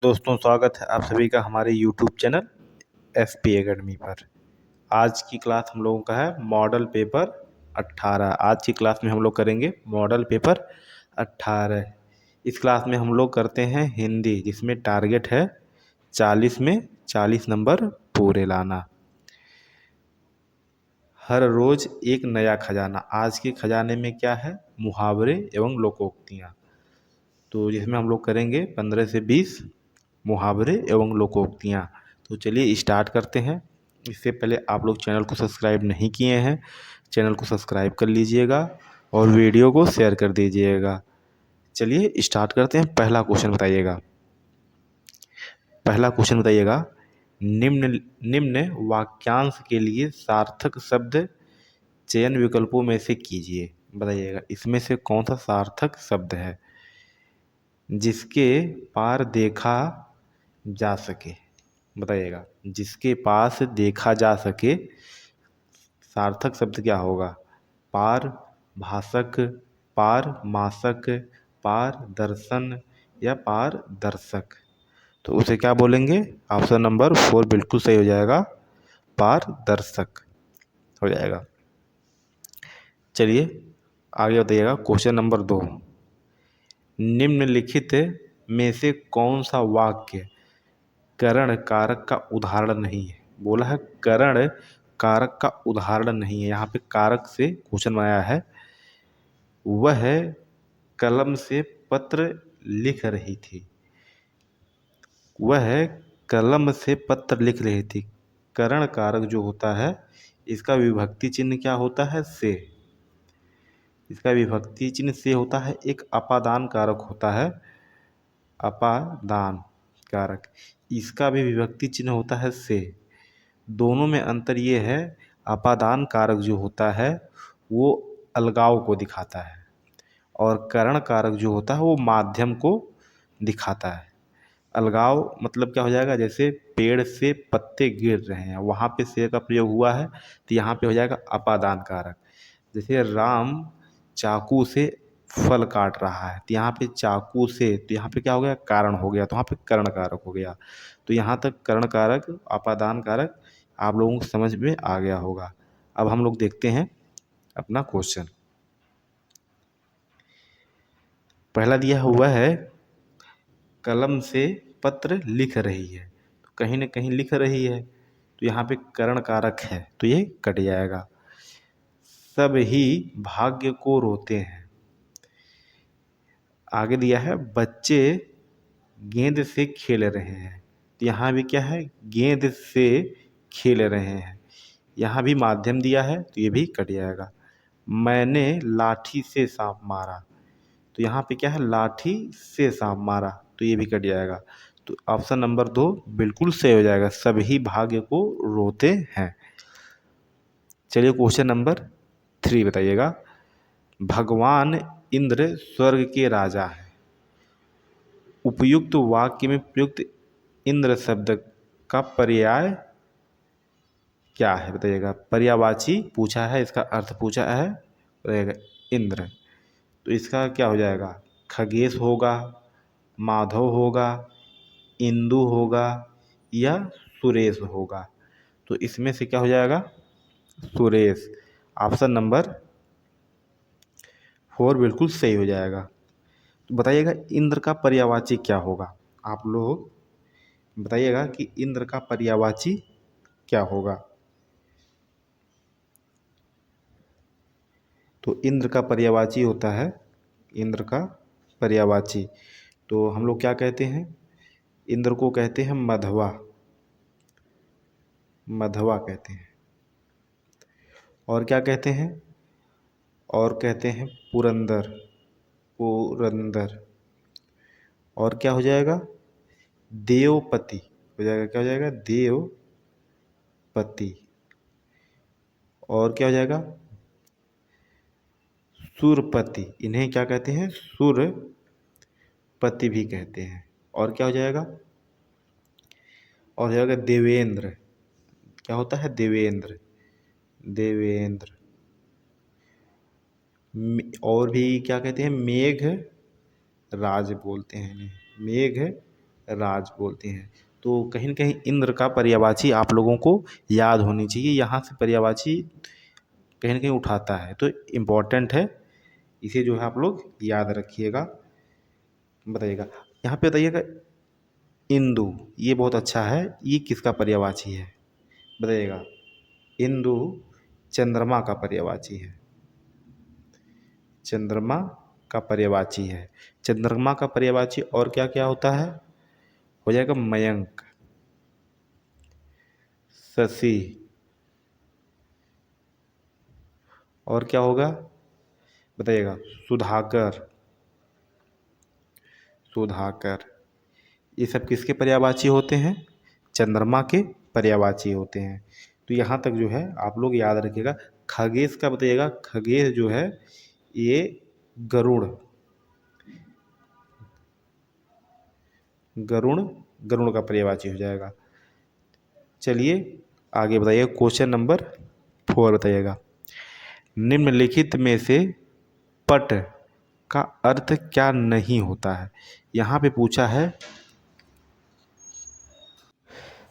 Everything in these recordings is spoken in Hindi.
दोस्तों, स्वागत है आप सभी का हमारे यूट्यूब चैनल एफपी एकेडमी पर। आज की क्लास हम लोगों का है मॉडल पेपर 18। आज की क्लास में हम लोग करेंगे मॉडल पेपर 18। इस क्लास में हम लोग करते हैं हिंदी, जिसमें टारगेट है 40 में 40 नंबर पूरे लाना। हर रोज एक नया खजाना। आज के खजाने में क्या है? मुहावरे एवं लोकोक्तियाँ। तो जिसमें हम लोग करेंगे 15 से 20 मुहावरे एवं लोकोक्तियाँ। तो चलिए स्टार्ट करते हैं। इससे पहले आप लोग चैनल को सब्सक्राइब नहीं किए हैं, चैनल को सब्सक्राइब कर लीजिएगा और वीडियो को शेयर कर दीजिएगा। चलिए स्टार्ट करते हैं। पहला क्वेश्चन बताइएगा। पहला क्वेश्चन बताइएगा, निम्न निम्न वाक्यांश के लिए सार्थक शब्द चयन विकल्पों में से कीजिए। बताइएगा इसमें से कौन सा सार्थक शब्द है जिसके पार देखा जा सके। बताइएगा जिसके पास देखा जा सके, सार्थक शब्द क्या होगा? पार भाषक, पार मासक, पार दर्शन या पार दर्शक। तो उसे क्या बोलेंगे? ऑप्शन नंबर 4 बिल्कुल सही हो जाएगा, पार दर्शक हो जाएगा। चलिए आगे बताइएगा। क्वेश्चन नंबर 2, निम्नलिखित में से कौन सा वाक्य करण कारक का उदाहरण नहीं है? बोला है करण कारक का उदाहरण नहीं है। यहाँ पे कारक से क्वेश्चन बनाया है। वह कलम से पत्र लिख रही थी। वह कलम से पत्र लिख रही थी। करण कारक जो होता है, इसका विभक्ति चिन्ह क्या होता है? से। इसका विभक्ति चिन्ह से होता है। एक अपादान कारक होता है, अपादान कारक। इसका भी विभक्ति चिन्ह होता है से। दोनों में अंतर ये है, अपादान कारक जो होता है वो अलगाव को दिखाता है और करण कारक जो होता है वो माध्यम को दिखाता है। अलगाव मतलब क्या हो जाएगा? जैसे पेड़ से पत्ते गिर रहे हैं, वहाँ पे से का प्रयोग हुआ है, तो यहाँ पे हो जाएगा अपादान कारक। जैसे राम चाकू से फल काट रहा है, तो यहाँ पे चाकू से, तो यहाँ पे क्या हो गया? कारण हो गया, तो वहाँ पे करण कारक हो गया। तो यहाँ तक करण कारक अपादान कारक आप लोगों को समझ में आ गया होगा। अब हम लोग देखते हैं अपना क्वेश्चन। पहला दिया हुआ है कलम से पत्र लिख रही है, तो कहीं ना कहीं लिख रही है, तो यहाँ पे करण कारक है, तो ये कट जाएगा। सब ही भाग्य को रोते हैं। आगे दिया है बच्चे गेंद से खेल रहे हैं, तो यहाँ भी क्या है? गेंद से खेल रहे हैं। यहाँ भी माध्यम दिया है, तो ये भी कट जाएगा। मैंने लाठी से सांप मारा, तो यहाँ पे क्या है? लाठी से सांप मारा, तो ये भी कट जाएगा। तो ऑप्शन नंबर 2 बिल्कुल सही हो जाएगा, सभी भाग्य को रोते हैं। चलिए क्वेश्चन नंबर 3 बताइएगा। भगवान इंद्र स्वर्ग के राजा हैं। उपयुक्त वाक्य में प्रयुक्त इंद्र शब्द का पर्याय क्या है? बताइएगा। पर्यायवाची पूछा है, इसका अर्थ पूछा है, बताइएगा इंद्र। तो इसका क्या हो जाएगा? खगेश होगा, माधव होगा, इंदु होगा या सुरेश होगा। तो इसमें से क्या हो जाएगा? सुरेश। ऑप्शन नंबर 4 बिल्कुल सही हो जाएगा। तो बताइएगा इंद्र का पर्यायवाची क्या होगा? आप लोग बताइएगा कि इंद्र का पर्यायवाची क्या होगा। तो इंद्र का पर्यायवाची होता है, इंद्र का पर्यायवाची, तो हम लोग क्या कहते हैं? इंद्र को कहते हैं मधवा। मधवा कहते हैं। और क्या कहते हैं? और कहते हैं पुरंदर। पुरंदर। और क्या हो जाएगा? देवपति हो जाएगा। क्या हो जाएगा? देवपति। और क्या हो जाएगा? सुरपति। इन्हें क्या कहते हैं? सुरपति भी कहते हैं। और क्या हो जाएगा? और हो जाएगा देवेंद्र। क्या होता है? देवेंद्र। देवेंद्र। और भी क्या कहते हैं? मेघ राज बोलते हैं इन्हें, मेघ राज बोलते हैं। तो कहीं न कहीं इंद्र का पर्यायवाची आप लोगों को याद होनी चाहिए, यहाँ से पर्यायवाची कहीं न कहीं उठाता है, तो इम्पोर्टेंट है, इसे जो है आप लोग याद रखिएगा। बताइएगा, यहाँ पे बताइएगा इंदु, ये बहुत अच्छा है, ये किसका पर्यायवाची है? बताइएगा, इंदु चंद्रमा का पर्यायवाची है, चंद्रमा का पर्यायवाची है। चंद्रमा का पर्यायवाची और क्या क्या होता है? हो जाएगा मयंक, शशि, और क्या होगा बताइएगा? सुधाकर, सुधाकर। ये सब किसके पर्यायवाची होते हैं? चंद्रमा के पर्यायवाची होते हैं। तो यहाँ तक जो है आप लोग याद रखिएगा। खगेश का बताइएगा, खगेश जो है ये गरुड़, गरुड़, गरुड़ का पर्यायवाची हो जाएगा। चलिए आगे बताइए, क्वेश्चन नंबर 4 बताइएगा, निम्नलिखित में से पट का अर्थ क्या नहीं होता है? यहाँ पे पूछा है,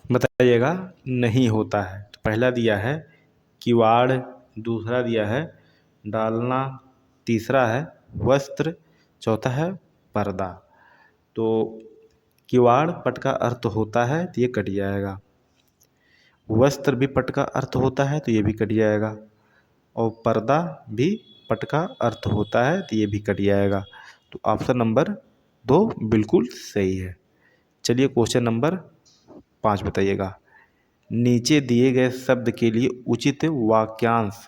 बताइएगा नहीं होता है। तो पहला दिया है किवाड़, दूसरा दिया है डालना, तीसरा है वस्त्र, चौथा है पर्दा। तो किवाड़ पट का अर्थ होता है तो ये कट जाएगा, वस्त्र भी पट का अर्थ होता है तो ये भी कट जाएगा, और पर्दा भी पट का अर्थ होता है तो ये भी कट जाएगा। तो ऑप्शन नंबर 2 बिल्कुल सही है। चलिए क्वेश्चन नंबर 5 बताइएगा, नीचे दिए गए शब्द के लिए उचित वाक्यांश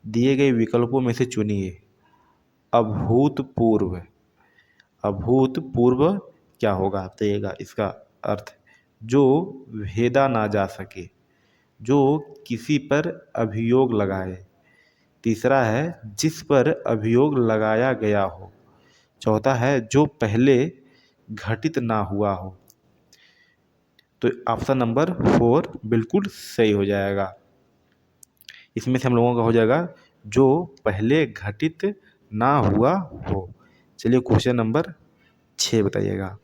दिए गए विकल्पों में से चुनिए। अभूतपूर्व, अभूतपूर्व क्या होगा बताइएगा? इसका अर्थ जो भेदा ना जा सके, जो किसी पर अभियोग लगाए। तीसरा है जिस पर अभियोग लगाया गया हो। चौथा है जो पहले घटित ना हुआ हो। तो ऑप्शन नंबर 4 बिल्कुल सही हो जाएगा। इसमें से हम लोगों का हो जाएगा जो पहले घटित ना हुआ हो। चलिए क्वेश्चन नंबर 6 बताइएगा,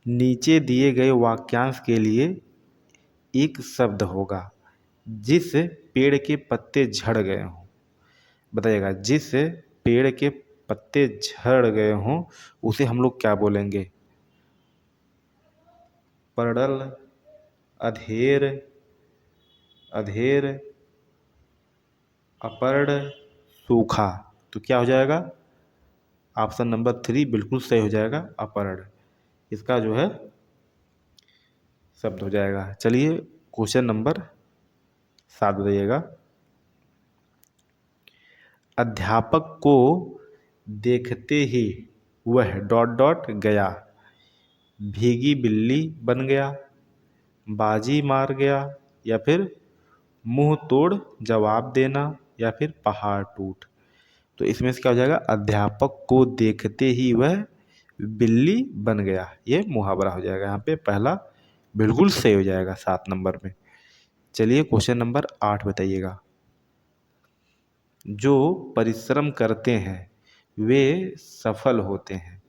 नीचे दिए गए वाक्यांश के लिए एक शब्द होगा जिस पेड़ के पत्ते झड़ गए हों। बताइएगा, जिस पेड़ के पत्ते झड़ गए हों उसे हम लोग क्या बोलेंगे? परडल, अधेर, अधेर, अपर्ण, सूखा। तो क्या हो जाएगा? ऑप्शन नंबर 3 बिल्कुल सही हो जाएगा, अपर्ण, इसका जो है शब्द हो जाएगा। चलिए क्वेश्चन नंबर 7 बताइएगा, अध्यापक को देखते ही वह डॉट डॉट गया, भीगी बिल्ली बन गया, बाजी मार गया, या फिर मुंह तोड़ जवाब देना, या फिर पहाड़ टूट। तो इसमें से क्या हो जाएगा? अध्यापक को देखते ही वह बिल्ली बन गया, ये मुहावरा हो जाएगा। यहाँ पे पहला बिल्कुल सही हो जाएगा 7 नंबर में। चलिए क्वेश्चन नंबर 8 बताइएगा, जो परिश्रम करते हैं वे सफल होते हैं।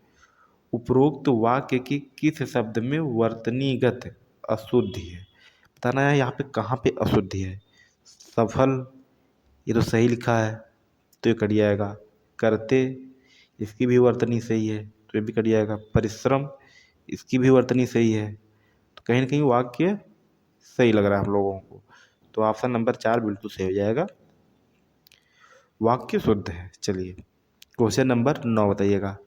उपरोक्त वाक्य की किस शब्द में वर्तनीगत अशुद्धि है? बताना है यहाँ पे कहाँ पे अशुद्धि है। सफल, ये तो सही लिखा है तो ये कट जाएगा। करते, इसकी भी वर्तनी सही है तो ये भी कट जाएगा। परिश्रम, इसकी भी वर्तनी सही है, तो कहीं ना कहीं वाक्य सही लग रहा है हम लोगों को। तो ऑप्शन नंबर 4 बिल्कुल सही हो जाएगा, वाक्य शुद्ध है। चलिए क्वेश्चन नंबर 9 बताइएगा,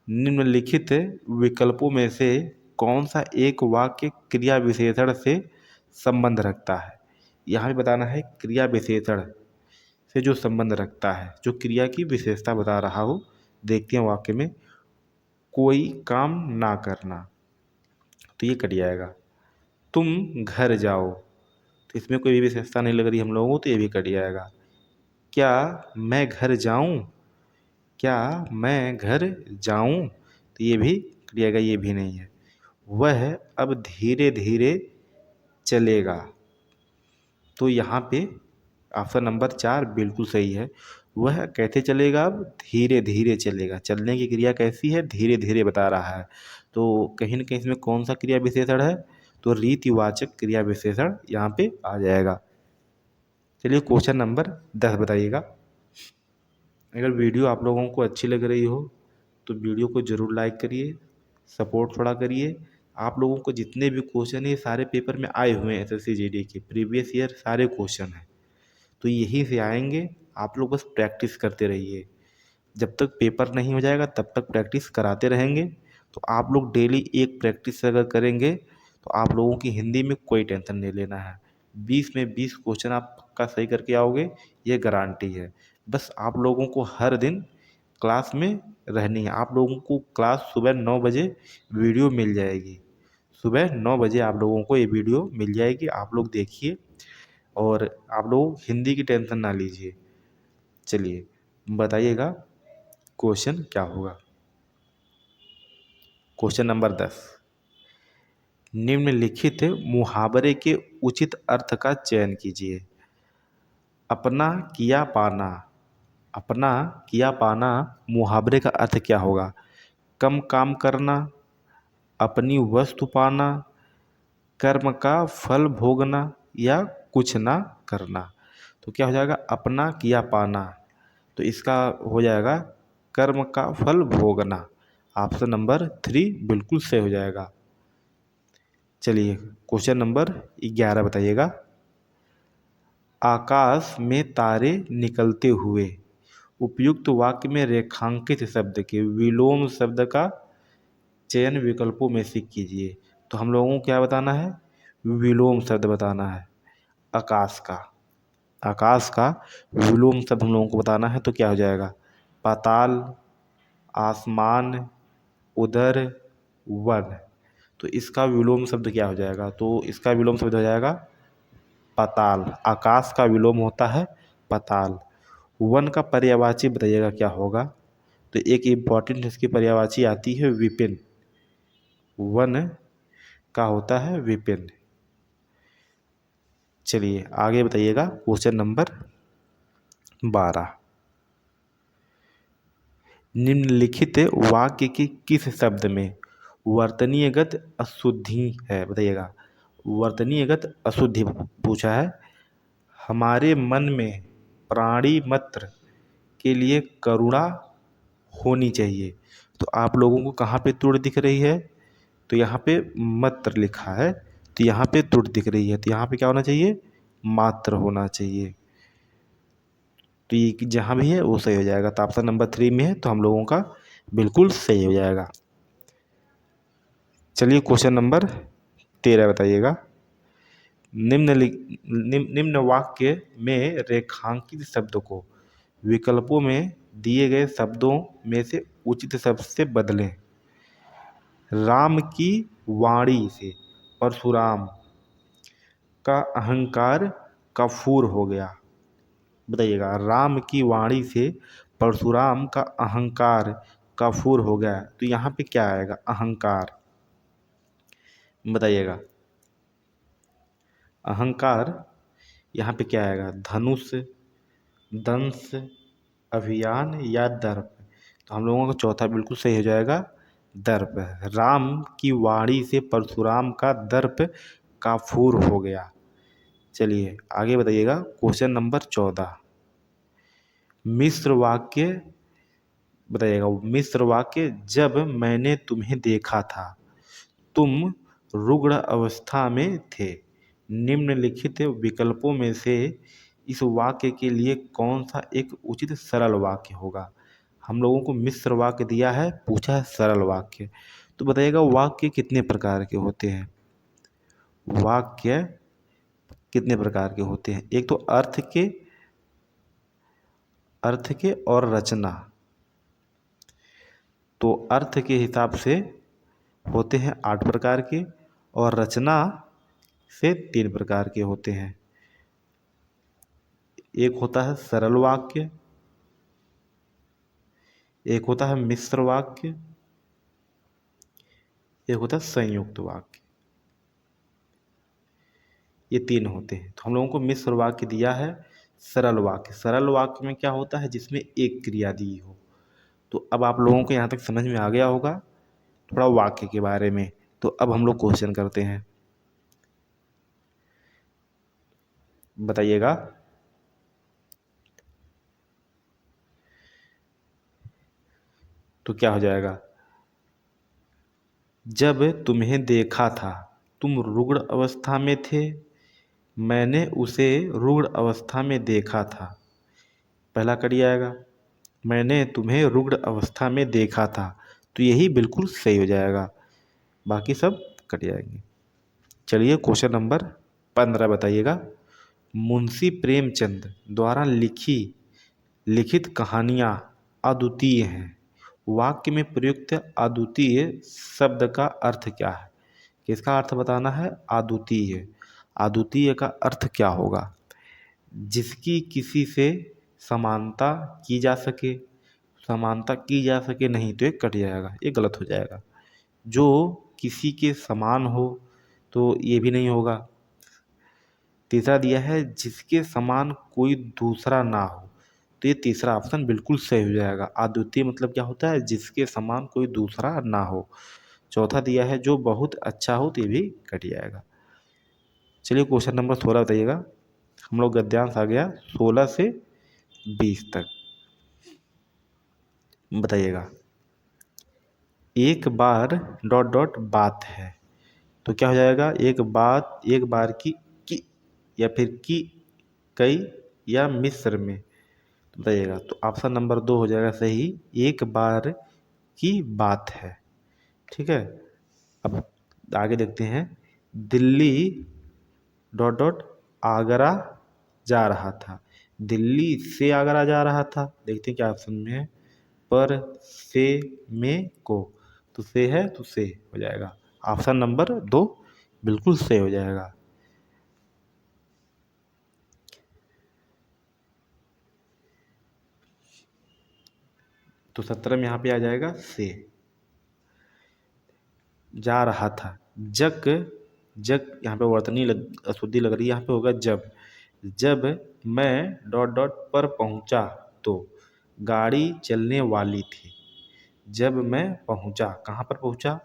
निम्नलिखित विकल्पों में से कौन सा एक वाक्य क्रिया विशेषण से संबंध रखता है? यहाँ भी बताना है क्रिया विशेषण से जो संबंध रखता है, जो क्रिया की विशेषता बता रहा हो। देखते हैं वाक्य में, कोई काम ना करना, तो ये कट जाएगा। तुम घर जाओ, तो इसमें कोई भी विशेषता नहीं लग रही हम लोगों को, तो ये भी कट जाएगा। क्या मैं घर जाऊं, क्या मैं घर जाऊं, तो ये भी कट जाएगा, ये भी नहीं है। वह अब धीरे धीरे चलेगा, तो यहाँ पे ऑप्शन नंबर 4 बिल्कुल सही है, वह कैसे चलेगा? अब धीरे धीरे चलेगा। चलने की क्रिया कैसी है? धीरे धीरे बता रहा है। तो कहीं न कहीं इसमें कौन सा क्रिया विशेषण है? तो रीतिवाचक क्रिया विशेषण यहाँ पे आ जाएगा। चलिए क्वेश्चन नंबर 10 बताइएगा। अगर वीडियो आप लोगों को अच्छी लग रही हो तो वीडियो को ज़रूर लाइक करिए, सपोर्ट थोड़ा करिए। आप लोगों को जितने भी क्वेश्चन हैं ये सारे पेपर में आए हुए हैं, एसएससी जीडी के प्रीवियस ईयर सारे क्वेश्चन हैं, तो यहीं से आएंगे। आप लोग बस प्रैक्टिस करते रहिए। जब तक पेपर नहीं हो जाएगा तब तक प्रैक्टिस कराते रहेंगे। तो आप लोग डेली एक प्रैक्टिस अगर करेंगे तो आप लोगों की हिंदी में कोई टेंशन नहीं लेना है। 20 में 20 क्वेश्चन आप पक्का सही करके आओगे, ये गारंटी है। बस आप लोगों को हर दिन क्लास में रहनी है। आप लोगों को क्लास सुबह 9 बजे वीडियो मिल जाएगी। सुबह 9 बजे आप लोगों को ये वीडियो मिल जाएगी, आप लोग देखिए और आप लोग हिंदी की टेंशन ना लीजिए। चलिए बताइएगा क्वेश्चन क्या होगा। क्वेश्चन नंबर 10, निम्नलिखित मुहावरे के उचित अर्थ का चयन कीजिए। अपना किया पाना। अपना किया पाना मुहावरे का अर्थ क्या होगा? कम काम करना, अपनी वस्तु पाना, कर्म का फल भोगना या कुछ ना करना। तो क्या हो जाएगा? अपना किया पाना। तो इसका हो जाएगा कर्म का फल भोगना। ऑप्शन नंबर 3 बिल्कुल सही हो जाएगा। चलिए क्वेश्चन नंबर 11 बताइएगा। आकाश में तारे निकलते हुए उपयुक्त वाक्य में रेखांकित शब्द के विलोम शब्द का चयन विकल्पों में से कीजिए। तो हम लोगों को क्या बताना है? विलोम शब्द बताना है। आकाश का आकाश का विलोम शब्द हम लोगों को बताना है। तो क्या हो जाएगा? पाताल, आसमान, उदर, वन। तो इसका विलोम शब्द क्या हो जाएगा? तो इसका विलोम शब्द हो जाएगा पाताल। आकाश का विलोम होता है पाताल। वन का पर्यायवाची बताइएगा क्या होगा? तो एक इम्पॉर्टेंट इसकी पर्यायवाची आती है विपिन। वन का होता है विपिन। चलिए आगे बताइएगा क्वेश्चन नंबर 12, निम्नलिखित वाक्य के किस शब्द में वर्तनीयगत अशुद्धि है? बताइएगा। वर्तनीयगत अशुद्धि पूछा है। हमारे मन में प्राणी मात्र के लिए करुणा होनी चाहिए। तो आप लोगों को कहाँ पे त्रुटि दिख रही है? तो यहाँ पे मात्र लिखा है, तो यहाँ पे त्रुटि दिख रही है। तो यहाँ पे क्या होना चाहिए? मात्र होना चाहिए। तो ये जहाँ भी है वो सही हो जाएगा। तो ऑप्शन नंबर 3 में है, तो हम लोगों का बिल्कुल सही हो जाएगा। चलिए क्वेश्चन नंबर 13 बताइएगा। निम्न वाक्य में रेखांकित शब्द को विकल्पों में दिए गए शब्दों में से उचित शब्द से बदलें। राम की वाणी से परशुराम का अहंकार कफूर हो गया। बताइएगा। राम की वाणी से परशुराम का अहंकार कफूर हो गया। तो यहाँ पे क्या आएगा? अहंकार। बताइएगा। अहंकार यहाँ पे क्या आएगा? धनुष, दंश, अभियान या दर्प। तो हम लोगों का चौथा बिल्कुल सही हो जाएगा, दर्प। राम की वाणी से परशुराम का दर्प काफूर हो गया। चलिए आगे बताइएगा क्वेश्चन नंबर 14, मिश्र वाक्य बताइएगा। मिश्र वाक्य, जब मैंने तुम्हें देखा था तुम रुग्ण अवस्था में थे। निम्नलिखित विकल्पों में से इस वाक्य के लिए कौन सा एक उचित सरल वाक्य होगा? हम लोगों को मिश्र वाक्य दिया है, पूछा है सरल वाक्य। तो बताइएगा वाक्य कितने प्रकार के होते हैं? वाक्य कितने प्रकार के होते हैं? एक तो अर्थ के और रचना। तो अर्थ के हिसाब से होते हैं 8 प्रकार के और रचना से 3 प्रकार के होते हैं। एक होता है सरल वाक्य, एक होता है मिश्र वाक्य, एक होता है संयुक्त वाक्य। ये 3 होते हैं। तो हम लोगों को मिश्र वाक्य दिया है, सरल वाक्य में क्या होता है, जिसमें एक क्रिया दी हो। तो अब आप लोगों को यहाँ तक समझ में आ गया होगा थोड़ा वाक्य के बारे में। तो अब हम लोग क्वेश्चन करते हैं, बताइएगा। तो क्या हो जाएगा, जब तुम्हें देखा था तुम रुग्ण अवस्था में थे, मैंने उसे रुग्ण अवस्था में देखा था। पहला कड़ी आएगा, मैंने तुम्हें रुग्ण अवस्था में देखा था, तो यही बिल्कुल सही हो जाएगा, बाकी सब कट जाएंगे। चलिए क्वेश्चन नंबर 15 बताइएगा। मुंशी प्रेमचंद द्वारा लिखित कहानियाँ अद्वितीय हैं। वाक्य में प्रयुक्त अद्वितीय शब्द का अर्थ क्या है? किसका अर्थ बताना है? अद्वितीय। अद्वितीय का अर्थ क्या होगा? जिसकी किसी से समानता की जा सके। समानता की जा सके नहीं तो ये कट जाएगा, ये गलत हो जाएगा। जो किसी के समान हो तो ये भी नहीं होगा। तीसरा दिया है जिसके समान कोई दूसरा ना हो, तो ये तीसरा ऑप्शन बिल्कुल सही हो जाएगा। अद्वितीय मतलब क्या होता है? जिसके समान कोई दूसरा ना हो। चौथा दिया है जो बहुत अच्छा हो, तो ये भी कट जाएगा। चलिए क्वेश्चन नंबर 16 बताइएगा। हम लोग गद्यांश आ गया 16 से 20 तक। बताइएगा, एक बार डॉट डॉट बात है, तो क्या हो जाएगा? एक बात, एक बार की या फिर की कई या मिस्र में। बताइएगा, तो ऑप्शन नंबर 2 हो जाएगा सही, एक बार की बात है। ठीक है, अब आगे देखते हैं। दिल्ली डॉट डॉट आगरा जा रहा था। दिल्ली से आगरा जा रहा था। देखते हैं क्या ऑप्शन में है। पर से में को, तो से है तो से हो जाएगा। ऑप्शन नंबर 2 बिल्कुल सही हो जाएगा। तो 17 में यहाँ पे आ जाएगा से। जा रहा था, जक जक यहाँ पे वर्तनी अशुद्धि लग रही है, यहाँ पे होगा जब मैं डॉट डॉट पर पहुँचा तो गाड़ी चलने वाली थी। जब मैं पहुँचा, कहाँ पर पहुँचा?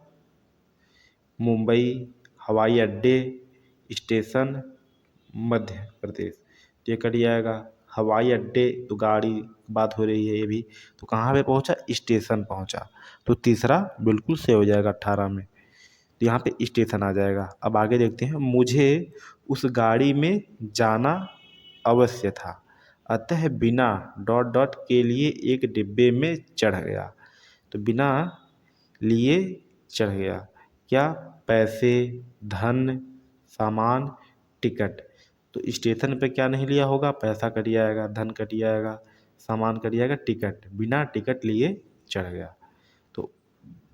मुंबई, हवाई अड्डे, स्टेशन, मध्य प्रदेश। तो ये कट जाएगा। हवाई अड्डे तो गाड़ी बात हो रही है ये भी, तो कहाँ पे पहुँचा? स्टेशन पहुँचा। तो तीसरा बिल्कुल सही हो जाएगा 18 में। तो यहाँ पे स्टेशन आ जाएगा। अब आगे देखते हैं। मुझे उस गाड़ी में जाना अवश्य था, अतः बिना डॉट डॉट के लिए एक डिब्बे में चढ़ गया। तो बिना लिए चढ़ गया। क्या? पैसे, धन, सामान, टिकट। तो स्टेशन पे क्या नहीं लिया होगा? पैसा कट जाएगा, धन कट जाएगा, सामान कट जाएगा, टिकट। बिना टिकट लिए चढ़ गया। तो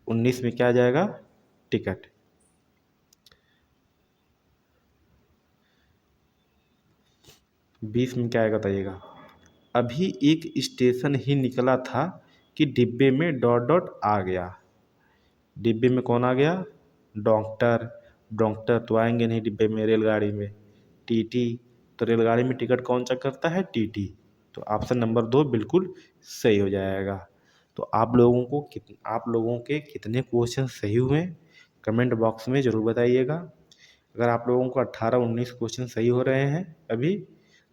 19 में क्या आ जाएगा? टिकट। 20 में क्या आएगा बताइएगा। अभी एक स्टेशन ही निकला था कि डिब्बे में डॉट डॉट आ गया। डिब्बे में कौन आ गया? डॉक्टर। डॉक्टर तो आएंगे नहीं डिब्बे में, रेलगाड़ी में। टीटी, तो रेलगाड़ी में टिकट कौन चेक करता है? टीटी। तो ऑप्शन नंबर 2 बिल्कुल सही हो जाएगा। तो आप लोगों के कितने क्वेश्चन सही हुए कमेंट बॉक्स में ज़रूर बताइएगा। अगर आप लोगों को 18-19 क्वेश्चन सही हो रहे हैं अभी,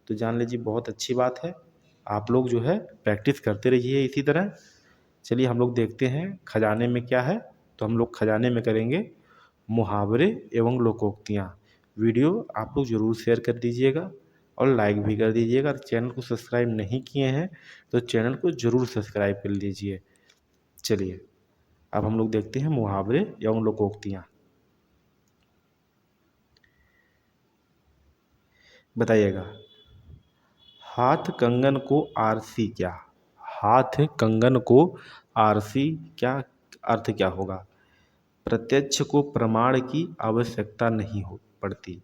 तो जान लीजिए बहुत अच्छी बात है। आप लोग जो है प्रैक्टिस करते रहिए इसी तरह। चलिए हम लोग देखते हैं खजाने में क्या है। तो हम लोग खजाने में करेंगे मुहावरे एवं लोकोक्तियाँ। वीडियो आप लोग ज़रूर शेयर कर दीजिएगा और लाइक भी कर दीजिएगा। अगर चैनल को सब्सक्राइब नहीं किए हैं तो चैनल को ज़रूर सब्सक्राइब कर लीजिए। चलिए अब हम लोग देखते हैं मुहावरे एवं लोकोक्तियाँ। बताइएगा, हाथ कंगन को आरसी क्या? हाथ कंगन को आरसी क्या, अर्थ क्या होगा? प्रत्यक्ष को प्रमाण की आवश्यकता नहीं हो पड़ती।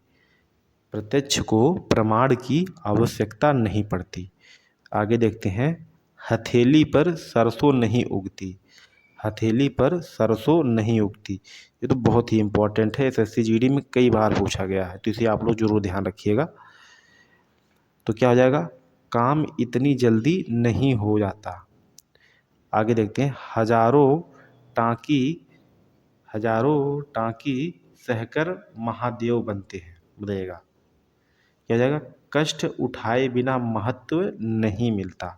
प्रत्यक्ष को प्रमाण की आवश्यकता नहीं पड़ती। आगे देखते हैं। हथेली पर सरसों नहीं उगती। हथेली पर सरसों नहीं उगती, ये तो बहुत ही इंपॉर्टेंट है, एसएससी जीडी में कई बार पूछा गया है, तो इसे आप लोग जरूर ध्यान रखिएगा। तो क्या हो जाएगा? काम इतनी जल्दी नहीं हो जाता। आगे देखते हैं, हजारों टांकी सहकर महादेव बनते हैं। बताइएगा क्या हो जाएगा? कष्ट उठाए बिना महत्व नहीं मिलता।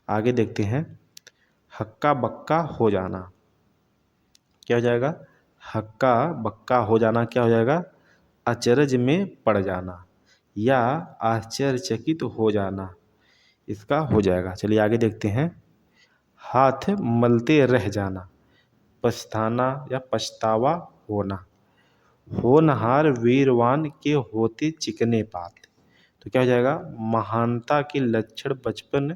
आगे देखते हैं, हक्का बक्का हो जाना क्या हो जाएगा? हक्का बक्का हो जाना क्या हो जाएगा? अचरज में पड़ जाना या आश्चर्यचकित हो जाना, इसका हो जाएगा। चलिए आगे देखते हैं, हाथ मलते रह जाना, पछताना या पछतावा होना, होनहार वीरवान के होते चिकने पात। तो क्या हो जाएगा? महानता के लक्षण बचपन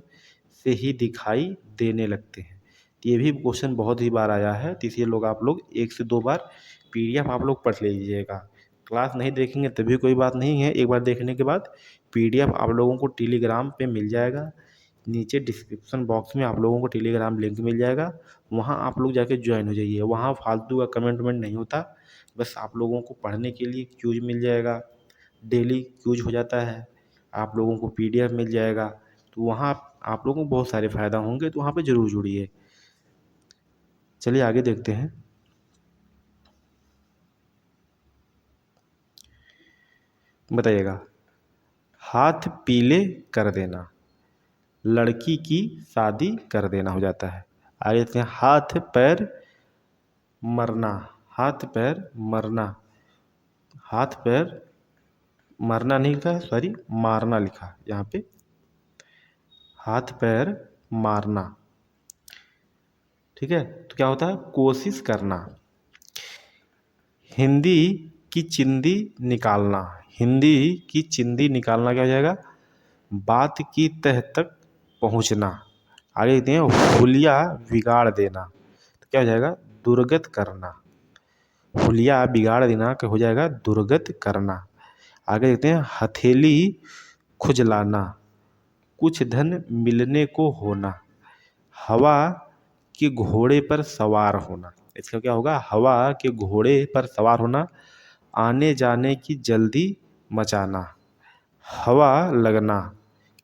से ही दिखाई देने लगते हैं। तो ये भी क्वेश्चन बहुत ही बार आया है, तो इसलिए आप लोग 1 से 2 बार पीडीएफ आप लोग पढ़ लीजिएगा। क्लास नहीं देखेंगे तभी कोई बात नहीं है, एक बार देखने के बाद पीडीएफ आप लोगों को टेलीग्राम पे मिल जाएगा। नीचे डिस्क्रिप्शन बॉक्स में आप लोगों को टेलीग्राम लिंक मिल जाएगा, वहाँ आप लोग जाके ज्वाइन हो जाइए। वहाँ फालतू का कमेंट वमेंट नहीं होता, बस आप लोगों को पढ़ने के लिए क्यूज मिल जाएगा, डेली क्यूज हो जाता है, आप लोगों को पीडीएफ मिल जाएगा। तो वहाँ आप लोगों को बहुत सारे फ़ायदा होंगे, तो वहाँ पे ज़रूर जुड़िए। चलिए आगे देखते हैं, बताइएगा, हाथ पीले कर देना, लड़की की शादी कर देना हो जाता है। आगे देखते हैं, हाथ पैर मरना, हाथ पैर मरना, हाथ पैर मरना नहीं लिखा है, सॉरी मारना लिखा है यहाँ पे, हाथ पैर मारना। ठीक है, तो क्या होता है? कोशिश करना, हिंदी की चिंदी निकालना, हिंदी की चिंदी निकालना क्या हो जाएगा? बात की तह तक पहुंचना। आगे देखते हैं, हुलिया बिगाड़ देना, तो क्या हो जाएगा? दुर्गत करना, हुलिया बिगाड़ देना क्या हो जाएगा? दुर्गत करना। आगे देखते हैं, हथेली खुजलाना, कुछ धन मिलने को होना, हवा के घोड़े पर सवार होना। इसका क्या होगा? हवा के घोड़े पर सवार होना, आने जाने की जल्दी मचाना, हवा लगना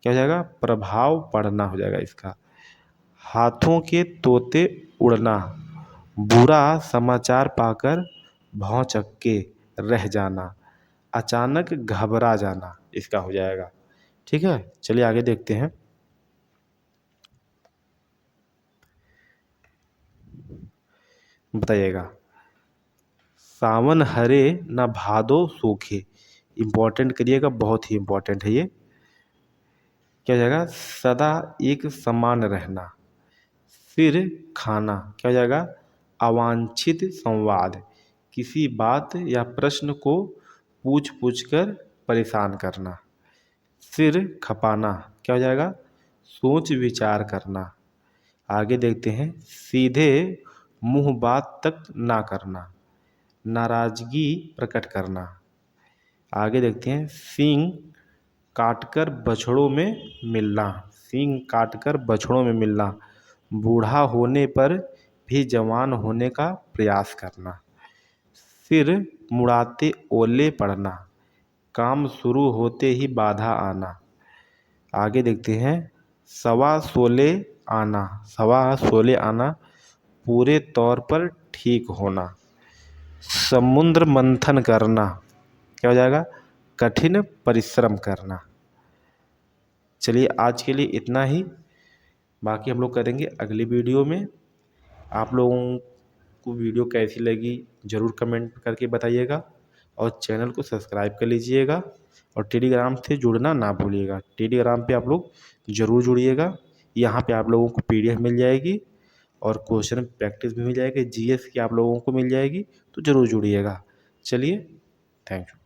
क्या हो जाएगा? प्रभाव पड़ना हो जाएगा इसका। हाथों के तोते उड़ना, बुरा समाचार पाकर भौंचक्के रह जाना, अचानक घबरा जाना, इसका हो जाएगा। ठीक है, चलिए आगे देखते हैं, बताइएगा, सावन हरे न भादो सूखे, इम्पोर्टेंट करिएगा, बहुत ही इम्पोर्टेंट है ये। क्या हो जाएगा? सदा एक समान रहना, फिर खाना क्या हो जाएगा? अवांछित संवाद, किसी बात या प्रश्न को पूछ पूछ कर परेशान करना, सिर खपाना क्या हो जाएगा? सोच विचार करना। आगे देखते हैं, सीधे मुंह बात तक ना करना, नाराजगी प्रकट करना। आगे देखते हैं, सींग काटकर बछड़ों में मिलना, सींग काटकर बछड़ों में मिलना, बूढ़ा होने पर भी जवान होने का प्रयास करना, सिर मुड़ाते ओले पड़ना, काम शुरू होते ही बाधा आना। आगे देखते हैं, सवा सोले आना, सवा सोले आना, पूरे तौर पर ठीक होना, समुद्र मंथन करना क्या हो जाएगा? कठिन परिश्रम करना। चलिए आज के लिए इतना ही, बाकी हम लोग करेंगे अगली वीडियो में। आप लोगों को वीडियो कैसी लगी ज़रूर कमेंट करके बताइएगा, और चैनल को सब्सक्राइब कर लीजिएगा, और टेलीग्राम से जुड़ना ना भूलिएगा। टेलीग्राम पे आप लोग ज़रूर जुड़िएगा, यहाँ पे आप लोगों को पीडीएफ मिल जाएगी और क्वेश्चन प्रैक्टिस भी मिल जाएगी, जीएस की आप लोगों को मिल जाएगी, तो ज़रूर जुड़िएगा। चलिए, थैंक यू।